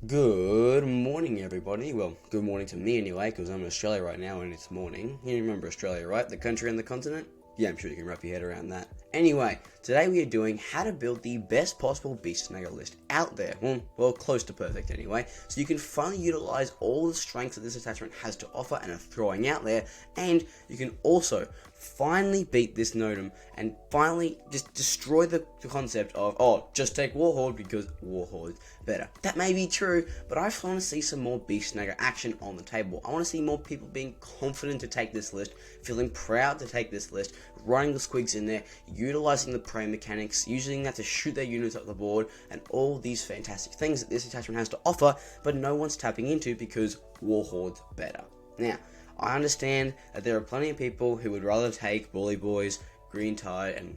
Good morning, everybody. Well, good morning to me anyway, because I'm in Australia right now and it's morning. You remember Australia, right? The country and the continent? Yeah, I'm sure you can wrap your head around that. Anyway, today we are doing how to build the best possible beast snagger list out there. Well, close to perfect anyway. So you can finally utilize all the strengths that this attachment has to offer and are throwing out there, and you can also finally beat this Notum and finally just destroy the concept of, oh, just take Warhorde because Warhode's better. That may be true, but I want to see some more beast snagger action on the table. I want to see more people being confident to take this list, feeling proud to take this list, running the squigs in there, utilizing the prey mechanics, using that to shoot their units up the board, and all these fantastic things that this attachment has to offer, but no one's tapping into because Warhode's better. Now, I understand that there are plenty of people who would rather take Bully Boys, Green Tide, and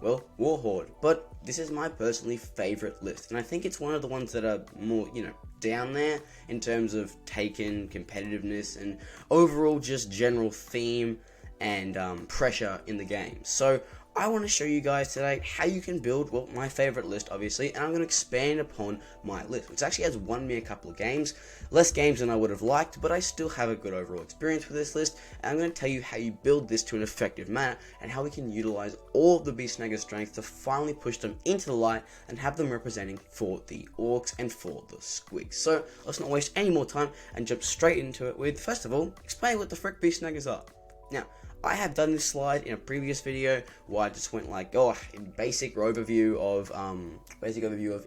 Warhorde, but this is my personally favorite list, and I think it's one of the ones that are more, down there in terms of taken competitiveness and overall just general theme and pressure in the game. So I want to show you guys today how you can build, well, my favorite list, obviously, and I'm going to expand upon my list, which actually has won me a couple of games, less games than I would have liked, but I still have a good overall experience with this list, and I'm going to tell you how you build this to an effective manner, and how we can utilize all of the Beast Snagger's strengths to finally push them into the light, and have them representing for the Orcs and for the Squigs. So, let's not waste any more time, and jump straight into it with, first of all, explain what the frick Beast Snaggers are. Now, I have done this slide in a previous video where I just went like, basic overview of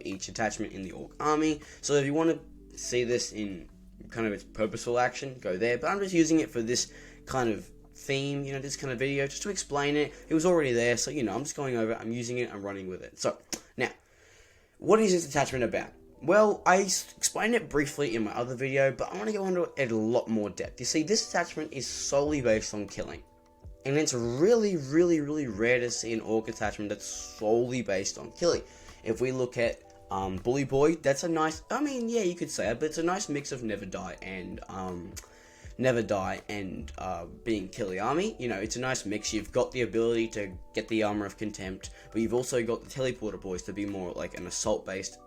each attachment in the Orc army. So if you want to see this in kind of its purposeful action, go there. But I'm just using it for this kind of theme, this kind of video, just to explain it. It was already there, so I'm just going over it, I'm using it, I'm running with it. So, now, what is this attachment about? Well, I explained it briefly in my other video, but I want to go into it at a lot more depth. You see, this attachment is solely based on killing. And it's really, really, really rare to see an Orc attachment that's solely based on killing. If we look at Bully Boy, that's a nice, you could say it, but it's a nice mix of Never Die and being Killy Army. It's a nice mix. You've got the ability to get the Armor of Contempt, but you've also got the Teleporter Boys to be more like an assault-based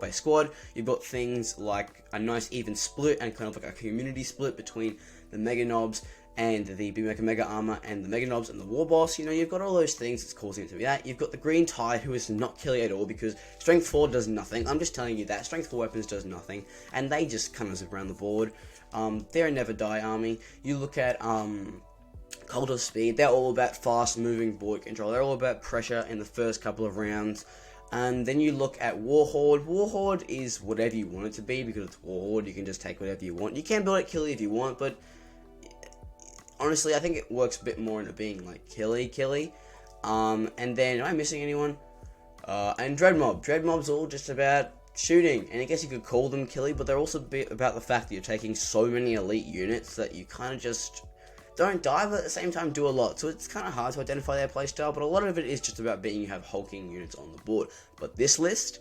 squad. You've got things like a nice even split and kind of like a community split between the Mega Knobs and the Mega Armor and the Mega Knobs and the War Boss. You've got all those things that's causing it to be that. You've got the Green Tide, who is not killy at all because Strength 4 does nothing. I'm just telling you that. Strength 4 weapons does nothing, and they just kind of zip around the board. They're a Never Die army. You look at Cult of Speed, they're all about fast moving board control. They're all about pressure in the first couple of rounds. And then you look at Warhorde. Warhorde is whatever you want it to be because it's Warhorde. You can just take whatever you want. You can build it killy if you want, but honestly, I think it works a bit more into being like killy. And then, am I missing anyone? And Dreadmob. Dreadmob's all just about shooting, and I guess you could call them killy, but they're also a bit about the fact that you're taking so many elite units that you kind of just don't die, but at the same time do a lot. So it's kind of hard to identify their playstyle, but a lot of it is just about being you have hulking units on the board. But this list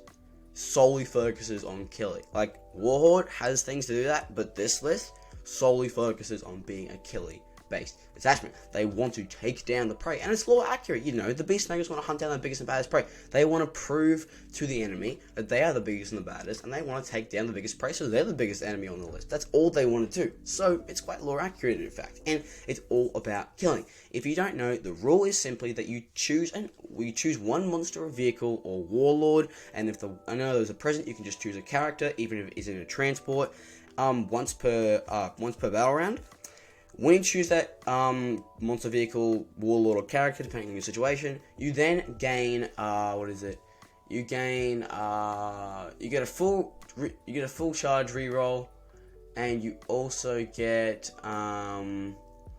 solely focuses on killy. Like, Warhorde has things to do that, but this list solely focuses on being a killy based attachment. They want to take down the prey, and it's lore accurate. The Beast Snaggers want to hunt down the biggest and baddest prey. They want to prove to the enemy that they are the biggest and the baddest, and they want to take down the biggest prey, so they're the biggest enemy on the list. That's all they want to do. So it's quite lore accurate, in fact, and it's all about killing. If you don't know, the rule is simply that you choose one monster or vehicle or warlord, and if I know there's a present, you can just choose a character, even if it is in a transport, once per battle round. When you choose that monster, vehicle, warlord, or character, depending on your situation, you then gain You get a full charge reroll, and you also get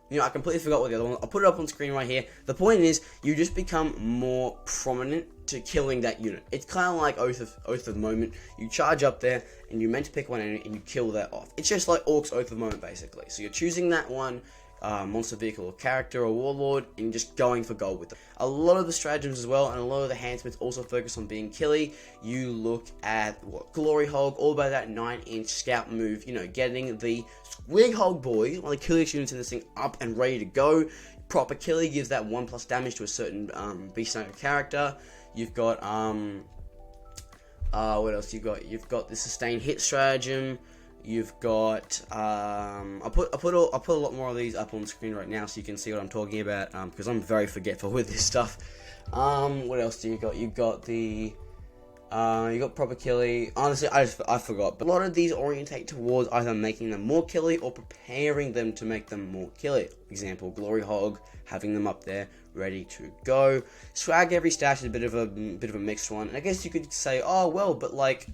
I completely forgot what the other one. I'll put it up on screen right here. The point is, you just become more prominent to killing that unit. It's kind of like Oath of Moment. You charge up there, and you're meant to pick one enemy, and you kill that off. It's just like Orc's Oath of Moment, basically. So you're choosing that one monster, vehicle, or character, or warlord, and just going for gold with them. A lot of the stratagems as well, and a lot of the enhancements also focus on being killy. You look at Glory Hog, all about that 9-inch scout move, getting the Squig Hog boys, one of the killiest units in this thing, up and ready to go. Proper killy gives that 1+ damage to a certain Beast Snagger character. You've got What else you got? You've got the sustained hit stratagem. You've got I'll put a lot more of these up on screen right now so you can see what I'm talking about. Because I'm very forgetful with this stuff. What else do you got? You got the you got proper killy. Honestly, I forgot. But a lot of these orientate towards either making them more killy or preparing them to make them more killy. Example, Glory Hog, having them up there ready to go. Swag every stash is a bit of a mixed one. And I guess you could say, oh well, but like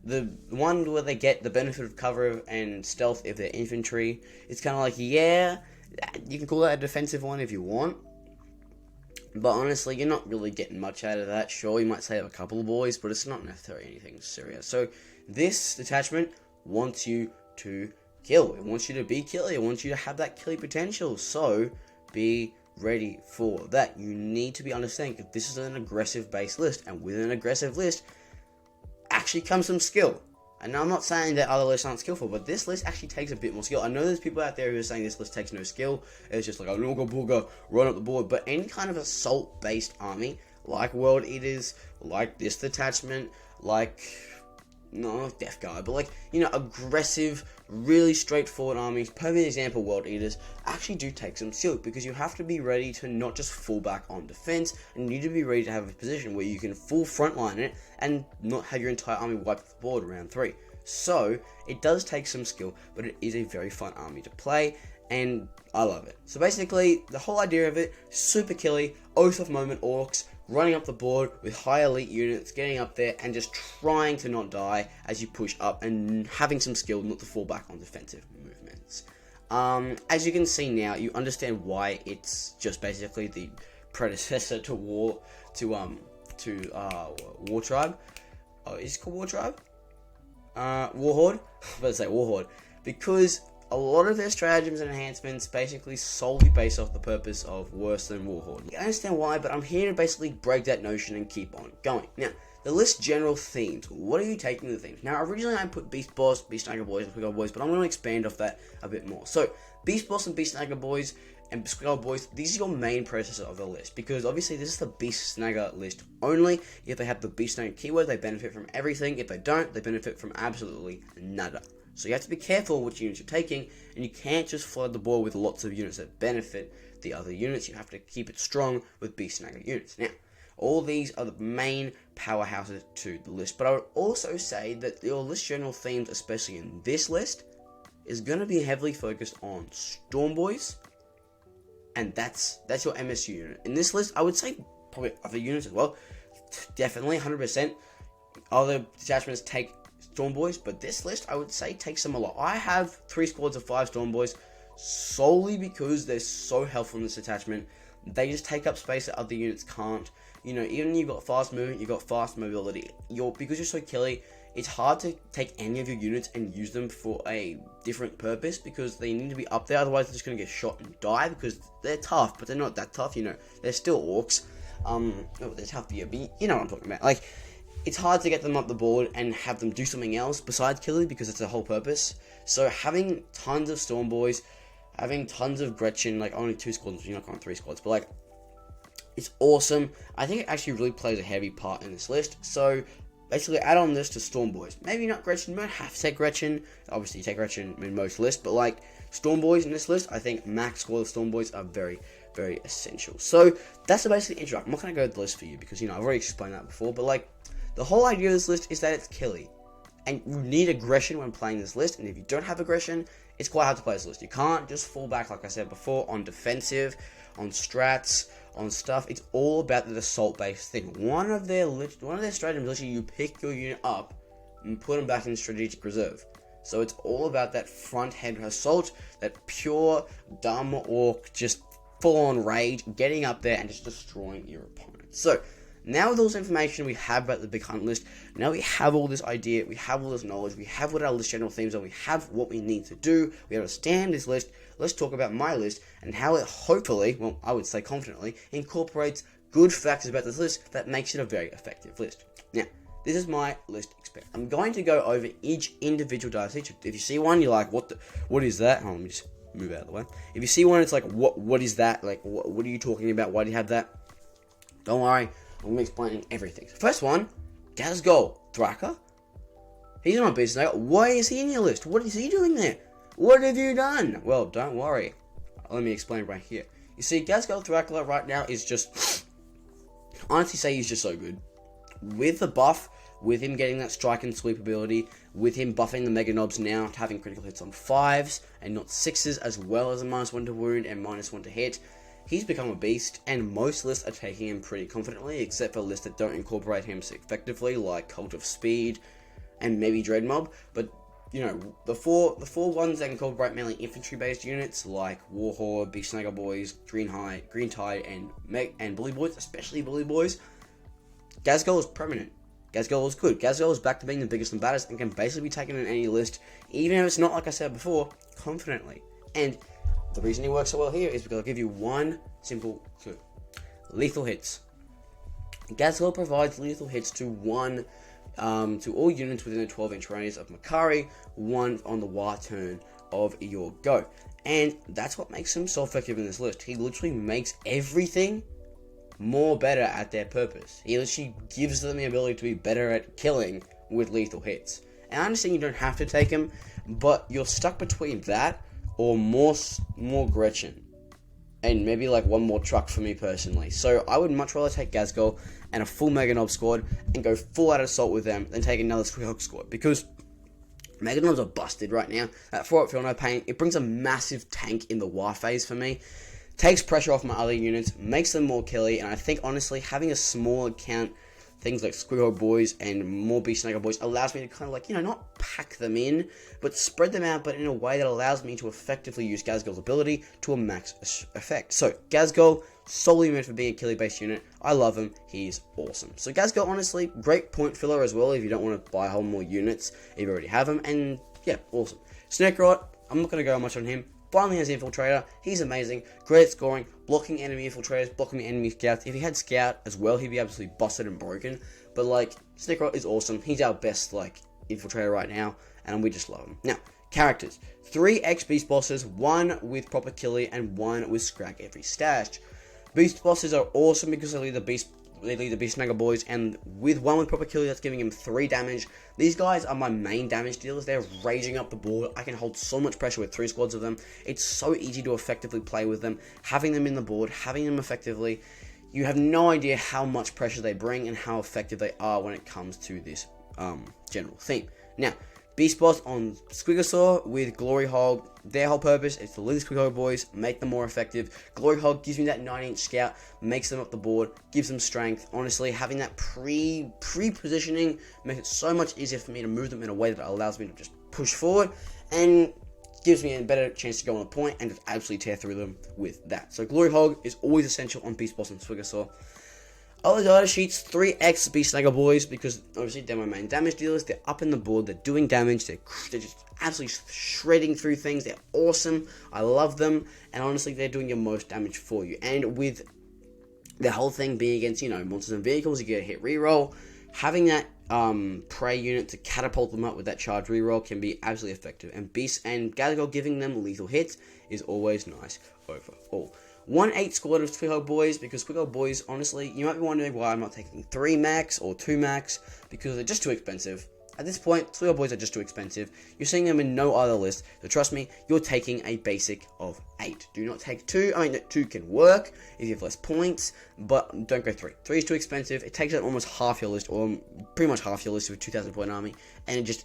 the one where they get the benefit of cover and stealth if they're infantry, it's kind of like, yeah, you can call that a defensive one if you want. But honestly, you're not really getting much out of that. Sure, you might save a couple of boys, but it's not necessarily anything serious. So this detachment wants you to kill. It wants you to be killy. It wants you to have that killy potential. So be ready for that. You need to be understanding that this is an aggressive base list, and with an aggressive list actually comes some skill. And I'm not saying that other lists aren't skillful, but this list actually takes a bit more skill. I know there's people out there who are saying this list takes no skill. It's just like a nooga booga, run up the board. But any kind of assault-based army, like World Eaters, like this detachment, like, no, Death Guard, but like, you know, aggressive, really straightforward armies, perfect example, World Eaters, actually do take some skill, because you have to be ready to not just fall back on defense, and you need to be ready to have a position where you can full frontline it, and not have your entire army wipe off the board round 3. So, it does take some skill, but it is a very fun army to play, and I love it. So basically, the whole idea of it, super killy, Oath of Moment orcs, running up the board with high elite units, getting up there and just trying to not die as you push up, and having some skill not to fall back on defensive movements. As you can see now, you understand why it's just basically the predecessor to War Tribe. Oh, is it called War Tribe? Warhorde? Let's say Warhorde, because a lot of their stratagems and enhancements basically solely based off the purpose of worse than Warhorde. I understand why, but I'm here to basically break that notion and keep on going. Now, the list general themes. What are you taking the themes? Now, originally I put Beast Boss, Beast Snagger Boys, and Squiggle Boys, but I'm going to expand off that a bit more. So, Beast Boss and Beast Snagger Boys and Squiggle Boys, these are your main processor of the list, because obviously this is the Beast Snagger list only. If they have the Beast Snagger keyword, they benefit from everything. If they don't, they benefit from absolutely nada. So you have to be careful which units you're taking, and you can't just flood the board with lots of units that benefit the other units. You have to keep it strong with Beast Snagger units. Now, all these are the main powerhouses to the list, but I would also say that your list general themes, especially in this list, is going to be heavily focused on Storm Boys, and that's your MSU unit. In this list, I would say probably other units as well. Definitely, 100%. Other detachments take Storm Boys, but this list, I would say, takes them a lot. I have 3 squads of 5 Storm Boys solely because they're so helpful in this attachment. They just take up space that other units can't. You know, even you've got fast movement, you've got fast mobility. Because you're so killy, it's hard to take any of your units and use them for a different purpose, because they need to be up there, otherwise they're just going to get shot and die, because they're tough, but they're not that tough, you know. They're still orcs. They're tough, yeah, but you know what I'm talking about. Like, it's hard to get them up the board and have them do something else besides killing, because it's the whole purpose. So having tons of Storm Boys, having tons of Gretchen, like only 2 squads, you're not going 3 squads, but like, it's awesome. I think it actually really plays a heavy part in this list. So basically add on this to Storm Boys. Maybe not Gretchen, you might have to take Gretchen. Obviously you take Gretchen in most lists, but like Storm Boys in this list, I think max squad of Storm Boys are very, very essential. So that's basically intro. I'm not going to go to the list for you because, you know, I've already explained that before, but like, the whole idea of this list is that it's killy, and you need aggression when playing this list, and if you don't have aggression, it's quite hard to play this list. You can't just fall back, like I said before, on defensive, on strats, on stuff. It's all about the assault-based thing. One of their stratagems, literally, you pick your unit up and put them back in strategic reserve. So it's all about that front-head assault, that pure, dumb orc, just full-on rage, getting up there and just destroying your opponent. So now with all this information we have about the Big Hunt list, now we have all this idea, we have all this knowledge, we have what our list general themes are, we have what we need to do, we understand this list. Let's talk about my list and how it hopefully, well, I would say confidently, incorporates good factors about this list that makes it a very effective list. Now, this is my list experiment. I'm going to go over each individual dynasty. If you see one, you're like, what is that? Hold on, let me just move out of the way. If you see one, it's like, what is that? Like, what are you talking about? Why do you have that? Don't worry. I'm explaining everything. So first one, Gazgol. Thraka? He's not Beast Sniper. Why is he in your list? What is he doing there? What have you done? Well, don't worry. Let me explain right here. You see, Ghazghkull Thraka right now is just... honestly say he's just so good. With the buff, with him getting that strike and sweep ability, with him buffing the Mega Knobs now to having critical hits on 5s and not 6s, as well as a -1 to wound and -1 to hit, he's become a beast, and most lists are taking him pretty confidently, except for lists that don't incorporate him effectively, like Cult of Speed and maybe Dread Mob. But you know, the four ones that incorporate mainly infantry-based units like Warhorde, Beast Snagger Boys, Green Tide, and Bully Boys, especially Bully Boys, Ghazghkull is permanent. Ghazghkull is good. Ghazghkull is back to being the biggest and baddest and can basically be taken in any list, even if it's not, like I said before, confidently. And the reason he works so well here is because I'll give you one simple clue. Lethal hits. Ghazghkull provides lethal hits to all units within a 12-inch radius of Makari, one on the war turn of your go. And that's what makes him so effective in this list. He literally makes everything more better at their purpose. He literally gives them the ability to be better at killing with lethal hits. And I understand you don't have to take him, but you're stuck between that or more Gretchen. And maybe like one more truck for me personally. So I would much rather take Ghazghkull and a full Mega Knob squad and go full out assault with them than take another Squeak squad, because Mega Knobs are busted right now. That 4-up Feel No Pain, it brings a massive tank in the war phase for me. Takes pressure off my other units, makes them more killy, and I think honestly having a small account, things like Squiggle Boys and more Beast Snagger Boys, allows me to kind of like, you know, not pack them in, but spread them out, but in a way that allows me to effectively use Ghazghkull's ability to a max effect. So Ghazghkull, solely meant for being a killy based unit. I love him, he's awesome. So Ghazghkull, honestly, great point filler as well if you don't want to buy a whole more units if you already have them, and yeah, awesome. Snakerot, I'm not going to go much on him. Finally has Infiltrator, he's amazing, great at scoring, blocking enemy infiltrators, blocking enemy scouts. If he had scout as well, he'd be absolutely busted and broken. But like, Snickrot is awesome, he's our best like infiltrator right now, and we just love him. Now, characters. 3 ex-beast bosses, 1 with proper killy and 1 with scrag every stash. Beast bosses are awesome because they lead the Beast Snagger Boys, and with 1 with proper killy, that's giving him 3 damage. These guys are my main damage dealers. They're raging up the board. I can hold so much pressure with 3 squads of them. It's so easy to effectively play with them. Having them in the board, having them effectively, you have no idea how much pressure they bring and how effective they are when it comes to this general theme. Now, Beast Boss on Squigosaur with Glory Hog, their whole purpose is to lead the Squiggle Boys, make them more effective. Glory Hog gives me that 9-inch scout, makes them up the board, gives them strength. Honestly, having that pre-positioning makes it so much easier for me to move them in a way that allows me to just push forward, and gives me a better chance to go on the point and just absolutely tear through them with that. So Glory Hog is always essential on Beast Boss and Squigosaur. Other data sheets, 3x Beast Snagger Boys, because obviously they're my main damage dealers. They're up in the board, they're doing damage, they're just absolutely shredding through things. They're awesome, I love them, and honestly they're doing your most damage for you. And with the whole thing being against, you know, monsters and vehicles, you get a hit reroll. Having that prey unit to catapult them up with that charge reroll can be absolutely effective. And Beast and Ghazghkull giving them lethal hits is always nice overall. 1-8 squad of Squiggle Boys, because Squiggle Boys, honestly, you might be wondering why I'm not taking 3 max or 2 max, because they're just too expensive. At this point, Squiggle Boys are just too expensive. You're seeing them in no other list, so trust me, you're taking a basic of 8. Do not take 2. I mean, 2 can work if you have less points, but don't go 3. 3 is too expensive. It takes up almost half your list, or pretty much half your list with 2,000 point army, and it's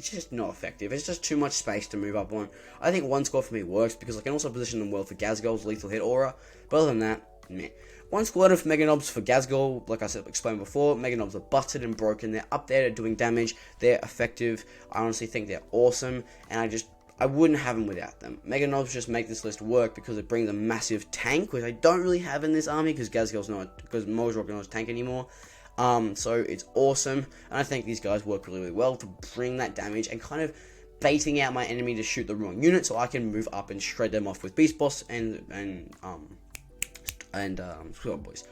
just not effective. It's just too much space to move up on. I think 1 squad for me works because I can also position them well for Ghazghkull's lethal hit aura, but other than that, meh. 1 squad of Mega Knobs for Ghazghkull, like I said, explained before. Mega Knobs are busted and broken. They're up there, they're doing damage. They're effective. I honestly think they're awesome, and I wouldn't have them without them. Mega Knobs just make this list work because it brings a massive tank, which I don't really have in this army because Mozrok not a tank anymore. So it's awesome, and I think these guys work really, really well to bring that damage and kind of baiting out my enemy to shoot the wrong unit, so I can move up and shred them off with Beast Boss and Squiggle Boys.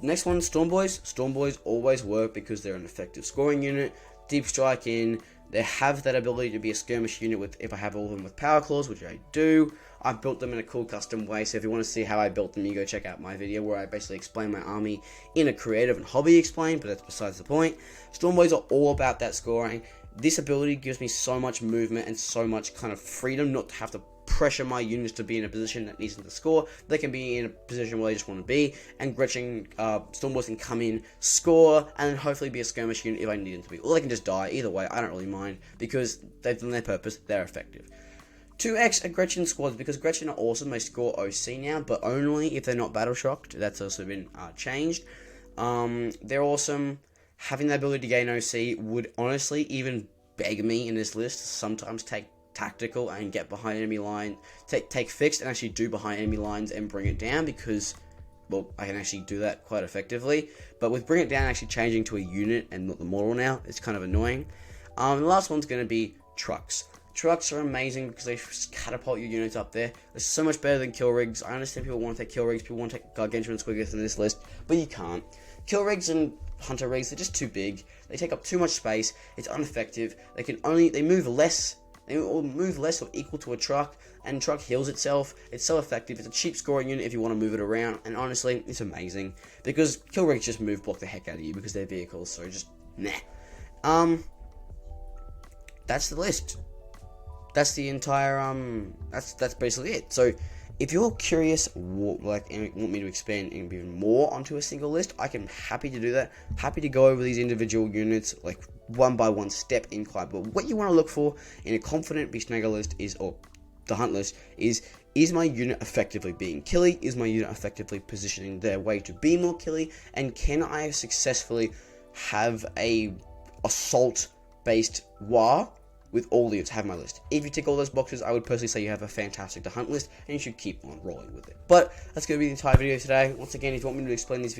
Next one, Storm Boys. Storm Boys always work because they're an effective scoring unit. Deep strike in, They have that ability to be a skirmish unit with, if I have all of them with power claws, which I do. I've built them in a cool custom way, so if you want to see how I built them, you go check out my video where I basically explain my army in a creative and hobby explain, but that's besides the point. Stormboys are all about that scoring. This ability gives me so much movement and so much kind of freedom not to have to pressure my units to be in a position that needs them to score. They can be in a position where they just want to be, and Gretchen Stormboys can come in, score, and then hopefully be a skirmish unit if I need them to be. Or they can just die. Either way, I don't really mind, because they've done their purpose, they're effective. 2x are Gretchen squads, because Gretchen are awesome. They score OC now, but only if they're not battle shocked. That's also been changed. They're awesome. Having the ability to gain OC would honestly even beg me in this list sometimes take tactical and get behind enemy line, take fixed and actually do behind enemy lines and bring it down, because, well, I can actually do that quite effectively. But with bring it down actually changing to a unit and not the model now, it's kind of annoying. The last one's going to be trucks. Trucks are amazing because they catapult your units up there. They're so much better than kill rigs. I understand people want to take kill rigs, people want to take gargantuan squiggers in this list, but you can't. Kill rigs and hunter rigs, they're just too big. They take up too much space. It's ineffective. They move less. They will move less or equal to a truck, and truck heals itself. It's so effective. It's a cheap scoring unit if you want to move it around, and honestly, it's amazing. Because kill rigs just block the heck out of you because they're vehicles, so just nah. That's the list. That's the entire that's basically it. So if you're curious, and want me to expand even more onto a single list, I can happy to do that. Happy to go over these individual units, like one by one, step incline. But what you want to look for in a confident Beastmaker list or the hunt list is my unit effectively being killy? Is my unit effectively positioning their way to be more killy? And can I successfully have a assault based war with all the units? Have my list. If you tick all those boxes, I would personally say you have a fantastic to hunt list, and you should keep on rolling with it. But that's going to be the entire video today. Once again, if you want me to explain these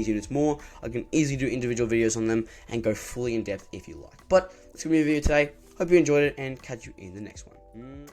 units more, I can easily do individual videos on them and go fully in depth if you like. But that's going to be the video today. Hope you enjoyed it, and catch you in the next one.